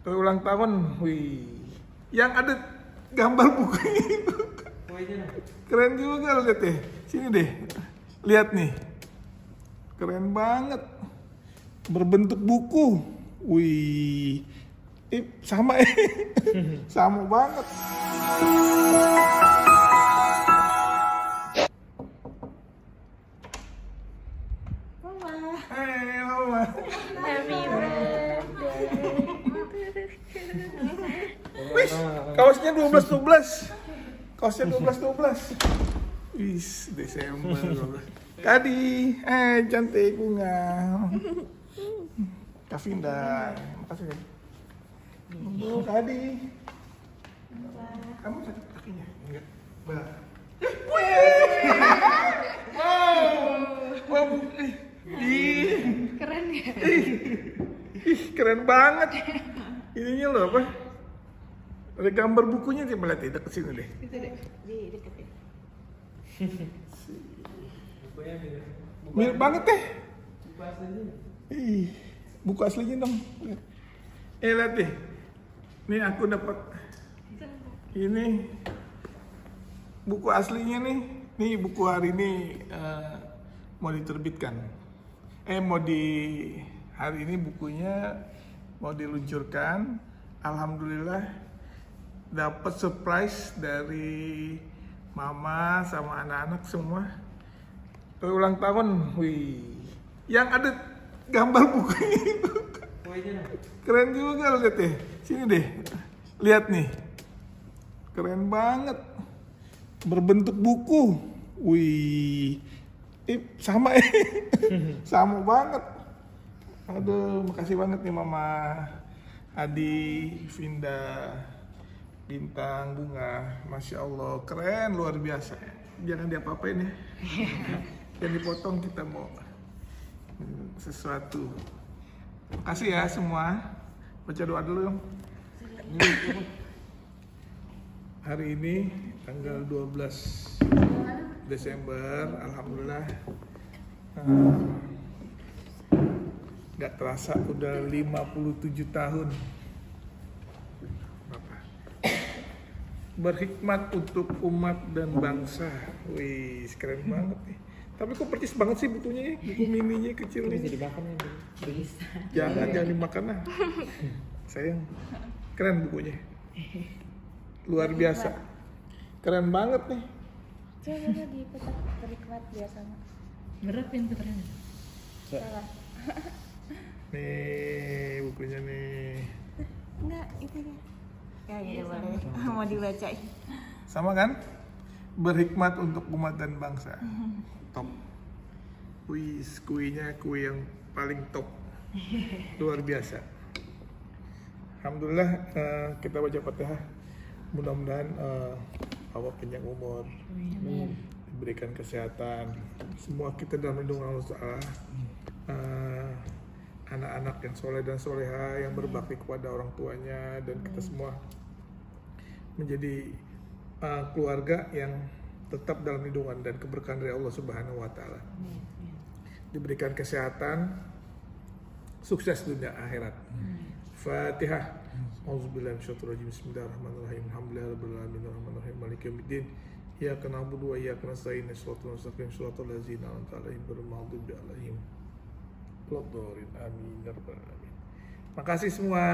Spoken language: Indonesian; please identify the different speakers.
Speaker 1: ulang tahun, wih, yang ada gambar bukunya itu. Keren juga, lihat deh, sini deh, lihat nih, keren banget, berbentuk buku, wih, sama sama banget. Hey, Mama.
Speaker 2: Happy birthday.
Speaker 1: Wih, kaosnya 12-12. Kaosnya 12-12. Wis, Desember. Kadi, cantik bunga. Kavinda, makasih ya. Kadi. Kamu sakit kakinya? Enggak. Wow.
Speaker 2: Keren ya?
Speaker 1: Keren banget. Ininya loh apa? Ada gambar bukunya, coba lihat deket sini deh.
Speaker 2: Itu deh, di deket ya.
Speaker 1: Mirip banget deh. Buku aslinya dong. Lihat deh. Nih aku dapat ini buku aslinya nih. Nih buku hari ini mau diterbitkan. Hari ini bukunya mau diluncurkan. Alhamdulillah dapat surprise dari mama sama anak-anak semua. Ulang tahun, wih, yang ada gambar bukunya itu. Keren juga, lihat deh, sini deh, lihat nih, keren banget, berbentuk buku, wih, sama sama banget. Aduh, makasih banget nih Mama, Adi, Vinda, Bintang, Bunga, Masya Allah, keren, luar biasa. Jangan diapa-apain ya, jangan dipotong, kita mau sesuatu. Makasih ya semua, baca doa dulu dong. Hari ini tanggal 12 Desember, Alhamdulillah. Gak terasa udah 57 tahun Bapak berkhidmat untuk umat dan bangsa. Wih, keren banget nih. Tapi kok percis banget sih bukunya ya? Buku mininya kecil nih.
Speaker 3: Bisa dimakan ya? Bisa.
Speaker 1: Jangan dimakan lah. Sayang. Keren bukunya. Luar biasa. Keren banget nih.
Speaker 2: Coba dipetak berikmat biasanya.
Speaker 3: Berat pintunya.
Speaker 2: Salah.
Speaker 1: Nih bukunya nih.
Speaker 2: Enggak, itu ya. Ya, iya boleh. Mau dibacain.
Speaker 1: Sama kan? Berhikmat untuk umat dan bangsa. Top. Wih, kuenya kue yang paling top. Luar biasa. Alhamdulillah kita baca Fatihah. Mudah-mudahan Allah panjang umur. Diberikan kesehatan. Semua kita dalam lindungan Allah Ta'ala. Anak-anak yang soleh dan soleha, yang berbakti kepada orang tuanya, dan kita semua menjadi keluarga yang tetap dalam lindungan dan keberkahan dari Allah Subhanahu wa Ta'ala. Diberikan kesehatan, sukses dunia akhirat. Fatihah. Auzubillahi minasyaitonir rajim. Bismillahirrahmanirrahim. Alhamdulillahirabbil alamin arrahmanirrahim maliki yaumiddin. Iyyaka na'budu wa iyyaka nasta'in. Shiratal mustaqim shiratal ladzina an'amta 'alaihim ghairil maghdubi 'alaihim waladdallin. Amin ya rabbal alamin. Makasih semua.